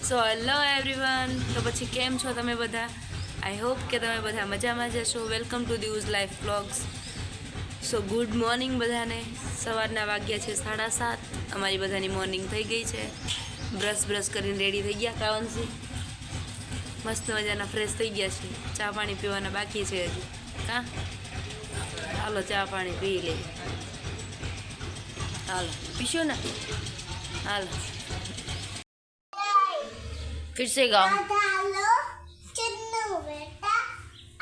So hello everyone. તો પછી કેમ છો તમે બધા? આઈ હોપ કે તમે બધા મજામાં જ હશો. Welcome to these life vlogs. So good morning બધાને. સવારના વાગ્યા છે 7:30. અમારી બધાની મોર્નિંગ થઈ ગઈ છે. બ્રશ કરીને રેડી થઈ ગયા. કાવનસી મસ્ત મજાના ફ્રેશ થઈ ગયા છે. ચા પાણી પીવાના બાકી છે હજી. કાં હાલો ચા પાણી પી લે. હાલો પીશું ને? હાલો फिर से गाओ. आधालो चिन्नू बेटा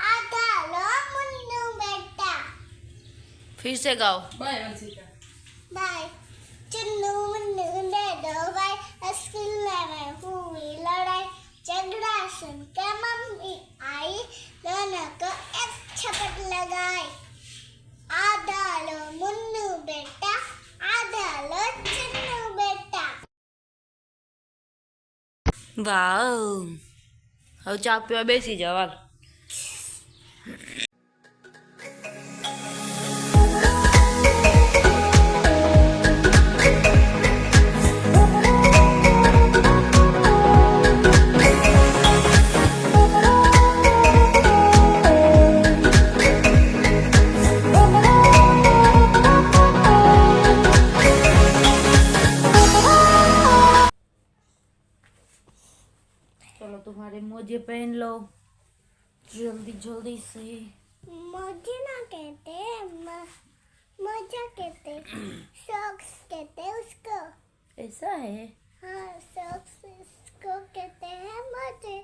आधालो मुन्नू बेटा फिर से गाओ. बाय चिन्नू मुन्नू दे दो भाई स्कूल में हुई लड़ाई झगड़ा सुन के मम्मी आई दोनों को एक छपट लगाई आधालो मुन्नू बेटा आधालो चिन्नू बेटा. વાવ, હવે ચા પીવા બેસી જાવ. હાલ चलो तुम्हारे मोजे पहन लो जल्दी जल्दी से. मुझे ना कहते मोजा कहते सॉक्स कहते उसको. ऐसा है? हाँ सॉक्स इसको कहते हैं मोजे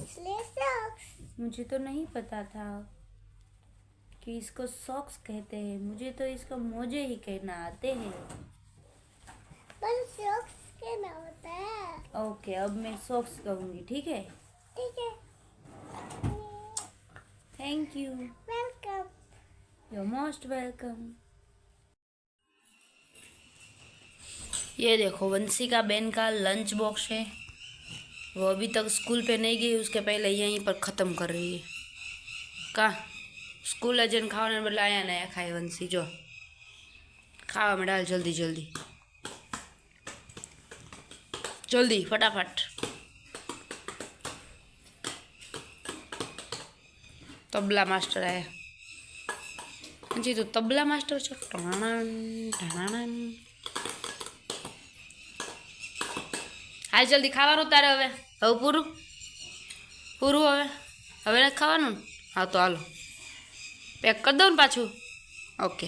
इसलिए सॉक्स. मुझे तो नहीं पता था कि इसको सॉक्स कहते हैं. मुझे तो इसको मोजे ही कहना आते हैं. पर सॉक्स कहना होता है. ओके, अब मैं सॉक्स कहूँगी. ठीक है? ठीक है. Thank you. Welcome. You are most welcome. ये देखो वंशिका बेन का लंच बॉक्स है. वो अभी तक स्कूल पे नहीं गई, उसके पहले यहीं पर ख़त्म कर रही है. कहाँ स्कूल जन खाने बदले आया नया खाए. वंशी जो खावा में डाल जल्दी जल्दी जल्दी फटाफट. तबला मास्टर आया जी. तो तबला मास्टर छो. હા જલ્દી ખાવાનું તારે. હવે હવે પૂરું પૂરું. હવે નથી ખાવાનું. હા તો હાલો પેક કરી દઉં ને પાછું. ओके.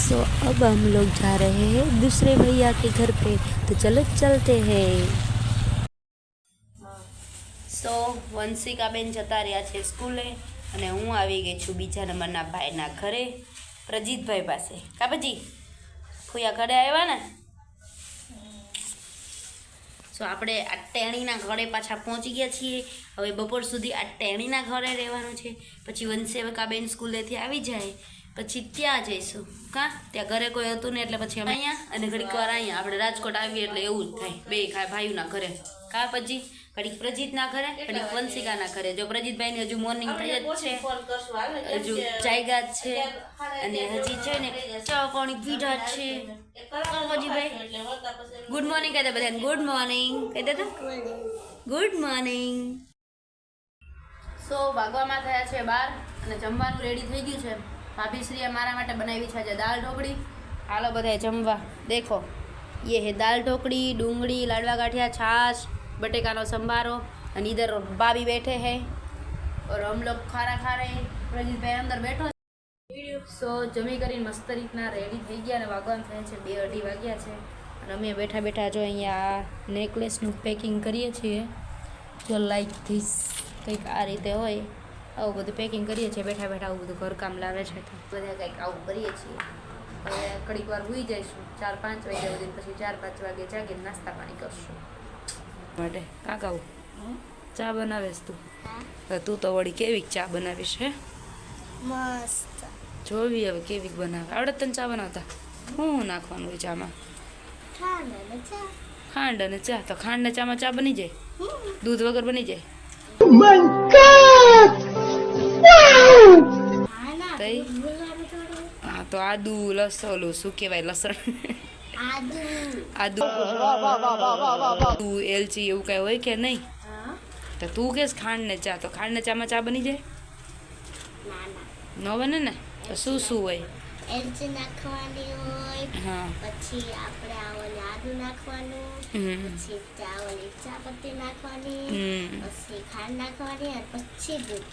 सो अब हम लोग जा रहे हैं दूसरे भैया के घर पे. तो चलो चलते हैं. સો વંશિકાબેન જતા રહ્યા છે સ્કૂલે અને હું આવી ગઈ છું બીજા નંબરના ભાઈના ઘરે, પ્રજીતભાઈ પાસે. કાપજી ફૂયા ઘરે આવ્યા ને. સો આપણે આ ટેણીના ઘરે પાછા પહોંચી ગયા છીએ. હવે બપોર સુધી આ ટેણીના ઘરે રહેવાનું છે. પછી વંશિકાબેન સ્કૂલેથી આવી જાય પછી ત્યાં જઈશું. કાં ત્યાં ઘરે કોઈ હતું ને એટલે પછી અમે અહીંયા અને ઘડીક વાર અહીંયા આપણે રાજકોટ આવીએ એટલે એવું જ થાય. બે ભાઈઓના ઘરે. કાં પછી ઘડીક પ્રજીતના ઘરે ઘડીક વંશિકાના ઘરે. જો પ્રજીતભાઈની હજુ મોર્નિંગ થઈ જ છે, હજુ જાયગા જ છે અને હજી છે ને ચા પાણી પીધા જ છે. પ્રજીતભાઈ ગુડ મોર્નિંગ કહી દે બધાને. ગુડ મોર્નિંગ કહી દે તો. Good morning. સો વાગવામાં થયા છે 12 અને જમવાનું રેડી થઈ ગયું છે. ભાભીશ્રીએ મારા માટે બનાવી છે આજે દાળ ઢોકળી. હાલો બધાએ જમવા. દેખો ये है दाल ढोकड़ी, डूंगड़ी, लाडवा गाठिया, छाछ, बटेका नो संभारो. और इधर भाभी बैठे हैं और हम लोग खाना खा रहे हैं. प्रजीत भाई अंदर बैठो. સો જમી કરીને મસ્ત રીતના રેડી થઈ ગયા અને વાગવાનું થાય છે 2-2:30 વાગ્યા છે. અને અમે બેઠા બેઠા જો અહીંયા નેકલેસનું પેકિંગ કરીએ છીએ. જો લાઈક ધીસ કંઈક આ રીતે હોય આવું બધું પેકિંગ કરીએ છીએ બેઠા બેઠા. આવું બધું ઘરકામ લાવે છે તો બધા કંઈક આવું કરીએ છીએ. હવે ઘડીક વાર હોઈ જઈશું 4-5 વાગ્યા સુધી. પછી 4-5 વાગે જાગીને નાસ્તા પાણી કરશું. માટે કાં કહું ચા બનાવીશ તું? તું તો વળી કેવી ચા બનાવીશ? હે मस्त. જોવી હવે કેવી બનાવે. આવડે તને ચા બનાવતા? શું નાખવાનું હોય ચામાં? ખાંડ અને ચા. તો ખાંડ ને ચામાં ચા બની જાય? દૂધ વગર બની જાય? તઈ હા તો આદુ લસણ શું કહેવાય લસણ તું એલચી એવું કઈ હોય કે નહીં? તો તું કેસ ખાંડ ને ચા, તો ખાંડ ને ચામાં ચા બની જાય? ન બને ને. તો શું શું હોય? એલચી નાખવાની હોય, હા. પછી આપણે આદુ નાખવાનું, પછી ચા પત્તી નાખવાની, પછી ખાંડ નાખવાની અને પછી દૂધ.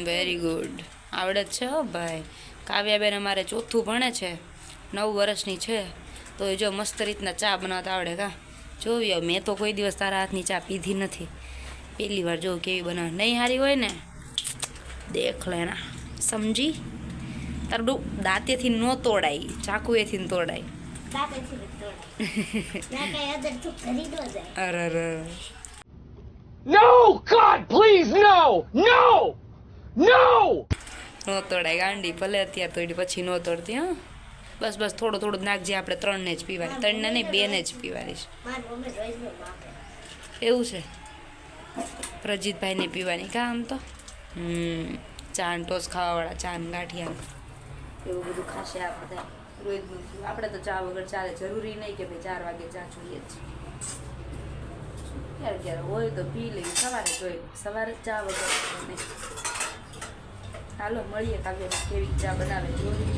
Very good. આવડે જ છે હો ભાઈ. કાવ્યાબેન અમારે ચોથું ભણે છે, 9 વર્ષની છે, તો એ જો મસ્ત રીતના ચા બનાવતા આવડે. કા જોવી, મેં તો કોઈ દિવસ તારા હાથની ચા પીધી નથી, પહેલી વાર જોઉં કેવી બનાવે. નહીં હારી હોય ને દેખ લેના, સમજી? તારું દાંતેથી ન તોડાય, ચાકુએથી ન તોડાય. અરે No, God, please, no, no, no! ન તોડાય ગાંડી, ભલે અત્યારે તોડી પછી ન તોડતી. હા બસ બસ, થોડું થોડું નાખજે. આપણે 3 ને જ પીવાની, 3 ને નહીં 2 ને જ પીવાની છે. એવું છે? પ્રજીતભાઈને પીવાની કા? આમ તો ચા ને ટોસ ખાવાવાળા, ચા ને ગાંઠિયા એવું બધું ખાશે આ બધા રોજનું. આપણે તો ચા વગર ચાલે, જરૂરી નહીં કે ભાઈ 4 વાગે ચા જોઈએ જ. ક્યારે ક્યારે હોય તો પી લઈએ, સવારે જોઈએ, સવારે ચા વગર નહીં. હાલો મળીએ કાવ્યમાં કેવી ચા બનાવે જોઈએ.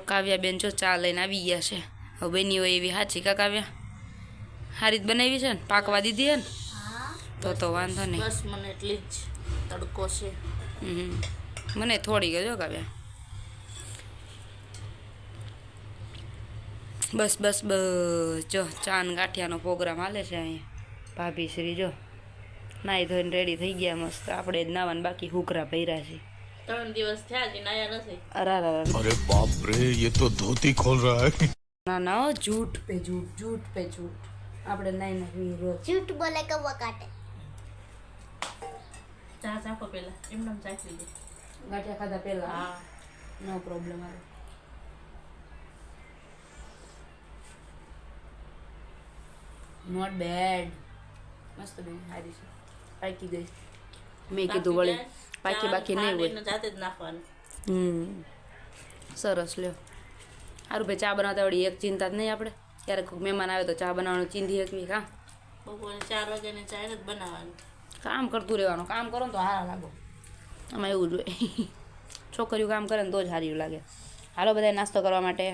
કાવ્યાબેન જો ચા લઈને આવી ગયા છે. હવે બની હોય એવી સાચી કા કાવ્યા? સારી જ બનાવી છે ને? પાકવા દીધી હે ને? તો વાંધો નહીં. બસ મને એટલી જ તડકો છે. મને થોડી ગયો કાવ્યા. બસ બસ બસ, જો ચા ને ગાંઠિયાનો પ્રોગ્રામ હાલે છે અહીંયા. ભાભી શ્રી જો નાઈ ધોઈને રેડી થઈ ગયા મસ્ત. આપણે જ નાવાને બાકી હુકરા પહેર્યા છે. 3 દિવસ થયા છે, નાયા નથી. अरे बाप रे, ये तो धोती खोल रहा है. ના ના, झूठ पे झूठ, झूठ पे झूठ. આપણે નાઈ નાખી રોજ. झूठ बोले कौवा काटे. ચા ચાખો પેલા, એમને ચાખી લીધી. ગાંઠિયા ખાધા પહેલા? હા. નો પ્રોબ્લેમ. આવે નોટ બેડ, મસ્ત બેન, સારી છે. પાકી ગઈ. મેં કીધું વળી પાકી બાકી નહીં હોય. જાતે જ નાખવાનું. સરસ લ્યો. સારું ભાઈ, ચા બનાવતા વળી એક ચિંતા જ નહીં આપણે. ક્યારેક કોઈ મહેમાન આવે તો ચા બનાવવાનું ચીંધી શકવી. કાં બપોરે 4 વાગ્યાની ચા જ બનાવવાની. કામ કરતું રહેવાનું. કામ કરો ને તો સારા લાગો. આમાં એવું જોઈએ, છોકરીઓ કામ કરે ને તો જ સારી લાગે. હાલો બધા નાસ્તો કરવા માટે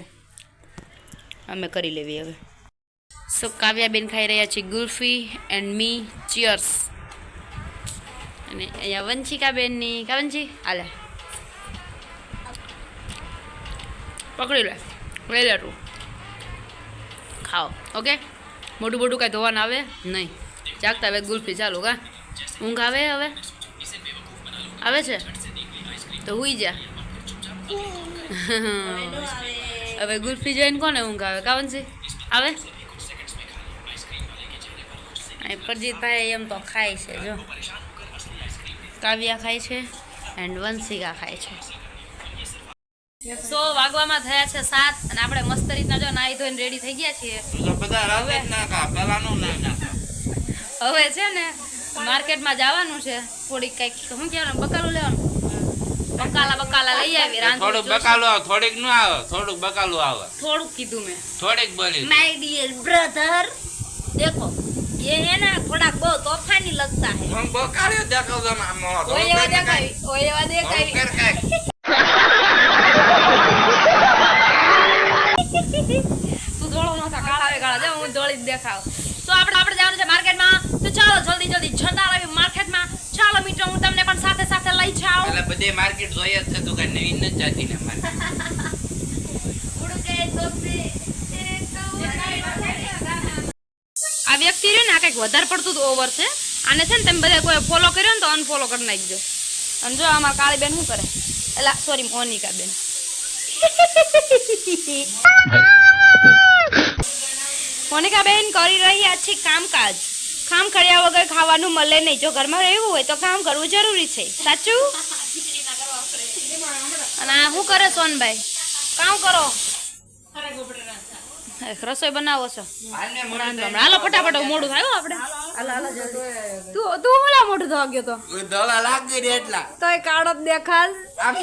અમે કરી લેવી હવે. સો કાવ્યાબેન ખાઈ રહ્યા છે ગુલ્ફી એન્ડ મી ચીયર્સ. અને અહીંયા વંશિકાબેનની વંશી હાલે પકડી લે, લઈ લે તું ખાઓ. ઓકે, મોટું મોટું કાંઈ ધોવાનું આવે નહીં. જાગતા હવે ગુલ્ફી ચાલુ. કા ઊંઘ આવે? હવે આવે છે તો હુઈ જા. હવે ગુલ્ફી જોઈને કોને ઊંઘ આવે? કા વંશી આવે? પ્રજીતભાઈ એમ તો ખાય છે, જો કાવ્યા ખાય છે એન્ડ વંશિકા ખાય છે. 100 વાગવામાં થયા છે 7 અને આપણે મસ્ત રીતના જો નાઈ ધોઈને રેડી થઈ ગયા છીએ. હવે છે ને માર્કેટમાં જવાનું છે. થોડીક કઈક શું કહેવાનું, બકાલું લેવાનું. બકાલા લઈ આવી. થોડુંક બકાલું આવે, થોડીક ન આવે. થોડુંક બકાલું આવે. થોડુંક કીધું મેં. થોડીક બોલી. माय डियर ब्रदर, देखो ये है ना थोड़ा बहुत तोफानी लगता है. હું બકાલ્યો દેખાવ તો આમ ओए वादे काई તું ધોળો નતા, કાળા દે, હું ધોળી જ દેખાવ. તો આપણે જવાનું છે માર્કેટમાં. તો ચાલો જલ્દી જતા રહીએ માર્કેટમાં. ચાલો મિત્રો, હું તમને પણ સાથે સાથે લઈ જાઉં. એટલે બધે માર્કેટ જોઈએ જ છે, તું કઈ નવીન નથી જાતી ને મારે. આ વ્યક્તિ રહ્યો ને, આ કંઈક વધારે પડતું તો ઓવર છે. આને છે ને તમે બધા કોઈ ફોલો કર્યો ને તો અનફોલો કરી નાખજો. અને જો અમારા કાળી બેન શું કરે, એટલે સોરી મોનિકા બેન, મોનિકા બેન કરી રહ્યા છે કામકાજ. કામ કર્યા વગર ખાવાનું મળે નહીં. જો ઘરમાં રહેવું હોય તો કામ કરવું જરૂરી છે, સાચું? અને આ શું કરે સોનભાઈ? કામ કરો. રસોઈ બનાવો છો આને મોઢું રાંધવા હાલો ફટાફટ હવે મોડું થાય હો આપણે હાલો હાલો જલ્દી તું ઓલા મોઢું થવા ગયો તો દોલા લાગી રે એટલા તોય કાળો જ દેખાશ આમ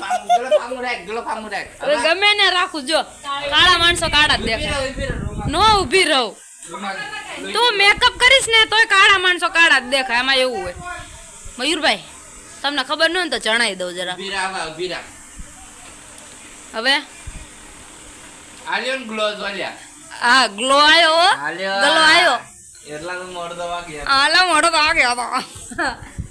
ગળો ફામું રાખ હવે ગમે ને રાખું જો કાળા માણસો કાળા જ દેખાય નો ઊભી રહું તું મેકઅપ કરીશ ને તોય કાળા માણસો કાળા જ દેખાય આમાં એવું હોય મયુરભાઈ તમને ખબર ન હોય ને તો જણાવી દઉં જરા ભીરા હવે આલ્યો ને ગ્લો જોલ્યા હા ગ્લો આવ્યો હો. ગ્લો આવ્યો એટલા તો મોઢું તો વાગ્યા હાલો મોઢો તો આ ગયો હતો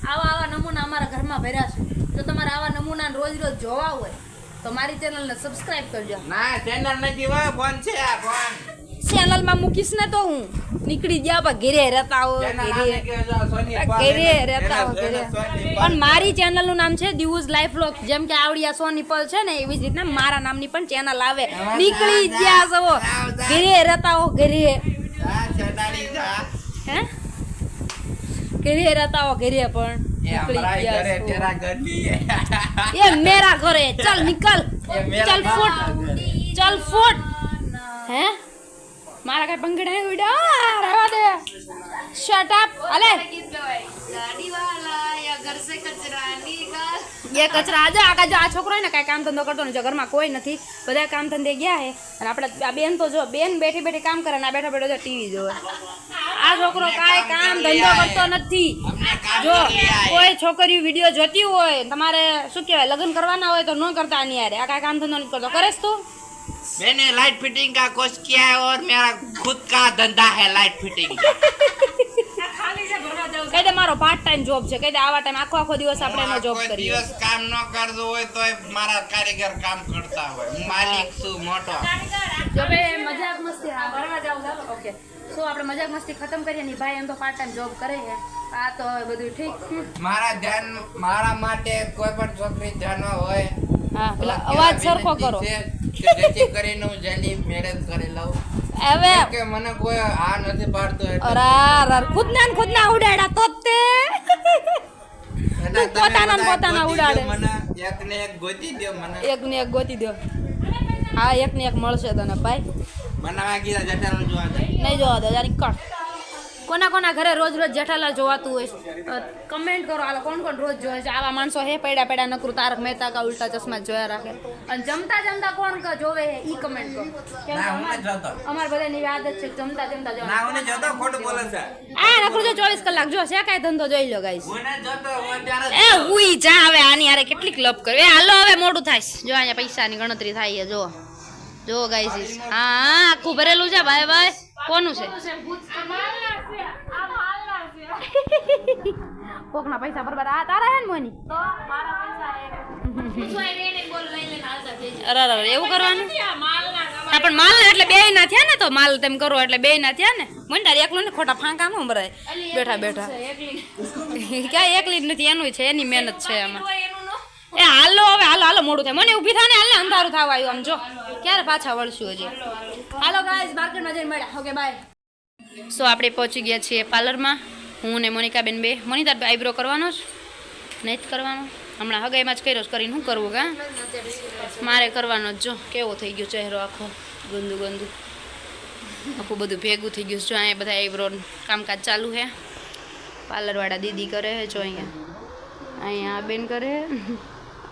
આવા નમૂના અમારા ઘરમાં ભર્યા છે જો તમારે આવા નમૂના રોજ રોજ જોવા હોય તો મારી ચેનલને સબસ્ક્રાઇબ કરજો ના ચેનલ નથી હોય ફોન છે આ ફોન ચેનલમાં મૂકીશ ને તો હું નીકળી ગયા પણ ઘેરે રહેતા હો ઘેરે રહેતા હો ઘેરે પણ મારી ચેનલનું નામ છે દિવસ લાઈફ વ્લોગ જેમ કે આવડિયા સોની પલ છે ને એવી જ રીતના મારા નામની પણ ચેનલ આવે નીકળી ગયા છો ઘેરે રહેતા હો ઘેરે હે ઘેરે રહેતા હો ઘેરે પણ નીકળી ગયા છો ये मेरा घर है चल निकल चल फुट चल फुट हैं मारा कई पंगड़ा उड़ा रहवा दे शट अप अले गाड़ी वाला या घर से कचरा निकाल ये कचरा आजा जो आ छोकरो है ने कई काम धंधो करतो ने घर में कोई નથી બધા કામ ધંધે ગયા હે અને આપણે આ બેન તો જો બેન બેઠી બેઠી કામ કરે ને બેઠો બેઠો ટીવી જોવે આ છોકરો કાઈ કામ ધંધો કરતો નથી જો કોઈ છોકરીઓ વિડિયો જોતી હોય તમારે શું કહેવાય લગ્ન કરવાના હોય તો ન કરતા આની યાર આ કાઈ કામ ધંધો નથી કરતો કરેસ તું मैंने लाइट फिटिंग का कोर्स किया है और मेरा खुद का धंधा है लाइट फिटिंग કહી દે મારો પાર્ટ ટાઈમ જોબ છે કહી દે આવા ટાઈમ આખો દિવસ આપણે એનો જોબ કોઈ કરીએ દિવસ કામ ન કરતો હોય તો મારા કારીગર કામ કરતા હોય હું માલિક છું મોટો જો બે મજાક મસ્તી હા ભરવા જાવ ચાલો ઓકે સો આપણે મજાક મસ્તી ખતમ કરીએ ની ભાઈ એમ તો પાર્ટ ટાઈમ જોબ કરે છે આ તો હવે બધું ઠીક મારા માટે કોઈ પણ છોકરી જાનો હોય હા પેલા અવાજ સરખો કરો જેથી કરીને હું જલ્દી મેરેજ કરી લઉં હવે કે મને કોઈ આ નથી પાડતો એટલે અરાર ખુદના ઉડાડા તો તે એટલે તમે પોતાના બધા પોતાના ગોતી ઉડાડે. દ્યો મને એકને એક ગોતી દ્યો મને એકને એક ગોતી દો હા એકને એક મળશે તને ભાઈ બનાવા ગીતા જટારાલ જોવા જાય નહીં જોવા દો જાની કટ કોના ઘરે રોજ રોજ જેઠાલાલ જોવાતું હોય કમેન્ટ કરો હાલો કોણ રોજ જોવે છે આવા માણસો હે પડ્યા નકરું તારક મહેતા કા ઉલ્ટા ચશ્મા જોયા રાખે અને જમતા કોણ જોવે હે ઈ કમેન્ટ કરો કેમ કે ના હું નથી જોતો અમાર બધાની આદત છે જમતા જોવા ના હું નથી જોતો ખોટું બોલે છે આ નકરું જો 24 કલાક જો છે કાઈ ધંધો જોઈ લો ગાઈસ હું નથી જોતો હું ત્યારે એ ઉઈ જા હવે આની હારે કેટલી ક્લબ કરે એ હાલો હવે મોડું થાય જો અહીંયા પૈસાની ગણતરી થાય છે જો ગાઈસ હા આખું ભરેલું છે ભાઈ ભાઈ કોનું છે કોકના પૈસા બરાબર આ તારા હે ને મોની અરે એવું કરવાનું હા પણ માલ એટલે બે ના થયા ને તો માલ તેમ કરો એટલે બે ના થયા ને મને તારે એકલું ને ખોટા ફાંકા નો ભરાય બેઠા ક્યાં એકલી જ નથી એનું છે એની મહેનત છે એમાં એ હાલો હવે હાલો મોડું થાય મને ઊભી થાય ને હાલ ને અંધારું થવા આવ્યું આમ જો ક્યારે પાછા વળશું હજી હાલો ગાઈસ માર્કેટમાં જઈને મળ્યા ઓકે બાય સો આપણે પહોંચી ગયા છીએ પાર્લરમાં હું ને મોનિકાબેન બે મોનિતા આઈબ્રો કરવાનો જ નહીં જ કરવાનો હમણાં હગાઈમાં જ કર્યો જ કરીને શું કરવું કા મારે કરવાનો જ જો કેવો થઈ ગયો ચહેરો આખો ગંદુ આખું બધું ભેગું થઈ ગયું જો અહીંયા બધા આઈબ્રો કામકાજ ચાલુ છે પાર્લરવાળા દીદી કરે છે જો અહીંયા બેન કરે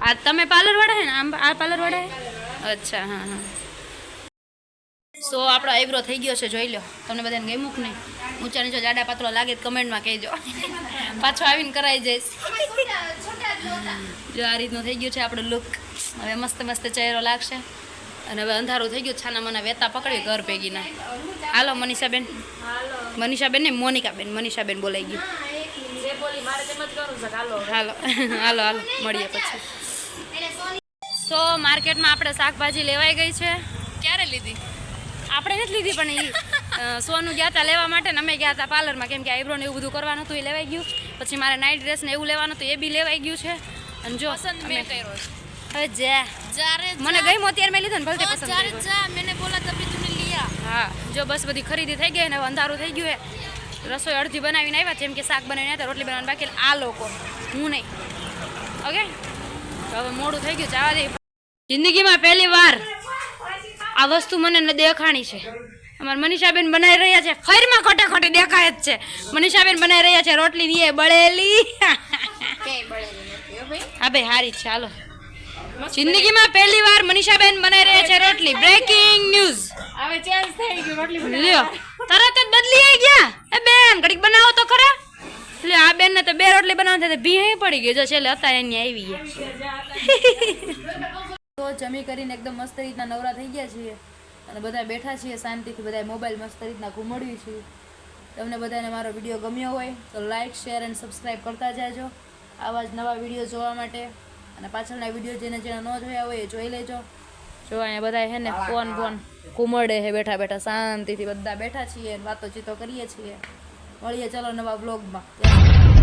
આ તમે પાર્લરવાળા હે ને આમ આ પાર્લરવાળા હે અચ્છા હા સો આપણો આઈબ્રો થઈ ગયો છે જોઈ લો તમને બધાને ગમ્યું કે નહીં ઊંચા નીચો જાડા પાતળો લાગે તો કમેન્ટમાં કહેજો પાછો આવીને કરાવી જઈશ જો આ રીતનું થઈ ગયું છે આપણું લુક હવે મસ્ત ચહેરો લાગશે અને હવે અંધારું થઈ ગયું છાના મને વેતા પકડી ઘર ભેગીના હાલો મનીષાબેન ને મનીષાબેન બોલાઈ ગયું હાલો મળીએ પછી સો માર્કેટમાં આપણે શાકભાજી લેવાઈ ગઈ છે ક્યારે લીધી આપણે નથી લીધી પણ એ સોનું ગયા હતા લેવા માટે ને અમે ગયા હતા પાર્લરમાં કેમ કે આઈબ્રો ને એવું બધું કરવાનું હતું એ લેવાઈ ગયું પછી મારે નાઇટ ડ્રેસ ને એવું લેવાનું હતું એ બી લેવાઈ ગયું છે અને જો મેં કર્યો હવે મને ગઈ અત્યારે મેં લીધો ને ભલે પસંદ મેને બોલા તभी તુમને लिया હા જો બસ બધી ખરીદી થઈ ગઈ ને હવે અંધારું થઈ ગયું હે રસોઈ અડધી બનાવીને આવ્યા જેમ કે શાક બનાવીને આવ્યા રોટલી બનાવવાનું બાકી આ લોકો હું નહીં ઓકે હવે મોડું થઈ ગયું જવા દે જિંદગીમાં પહેલી વાર આ વસ્તુ મને દેખાણી છે અમારા મનીષાબેન બનાવી રહ્યા છે ખૈરમાં ખોટે ખોટી દેખાય જ છે મનીષાબેન બનાવી રહ્યા છે રોટલી ની એ બળેલી હા ભાઈ હારી છે હાલો જિંદગીમાં પહેલી વાર મનીષાબેન બનાવી રહ્યા છે રોટલી બ્રેકિંગ ન્યૂઝ હવે ચેન્જ થઈ ગયું રોટલી લ્યો તરત જ બદલી આવી ગયા એ બેન ઘડીક બનાવો તો ખરા લ્યો આ બેન ને તો 2 રોટલી બનાવતા તો ભી પડી ગઈ જો છેલ્લે અત્યારે એની આવી ગયા તો જમી કરીને એકદમ મસ્ત રીતના નવરા થઈ ગયા છીએ અને બધા બેઠા છીએ શાંતિથી બધા મોબાઈલ મસ્ત રીતના ઘુમાડ્યું છીએ તમને બધાને મારો વિડીયો ગમ્યો હોય તો લાઇક શેર અને સબસ્ક્રાઈબ કરતા જાજો આવા જ નવા વિડીયો જોવા માટે અને પાછળના વિડીયો જેને ન જોયા હોય એ જોઈ લેજો જો અહીંયા બધા છે ને ફોન ઘુમાડે છે બેઠા બેઠા શાંતિથી બધા બેઠા છીએ વાતો ચીતો કરીએ છીએ મળીએ ચલો નવા વ્લોગમાં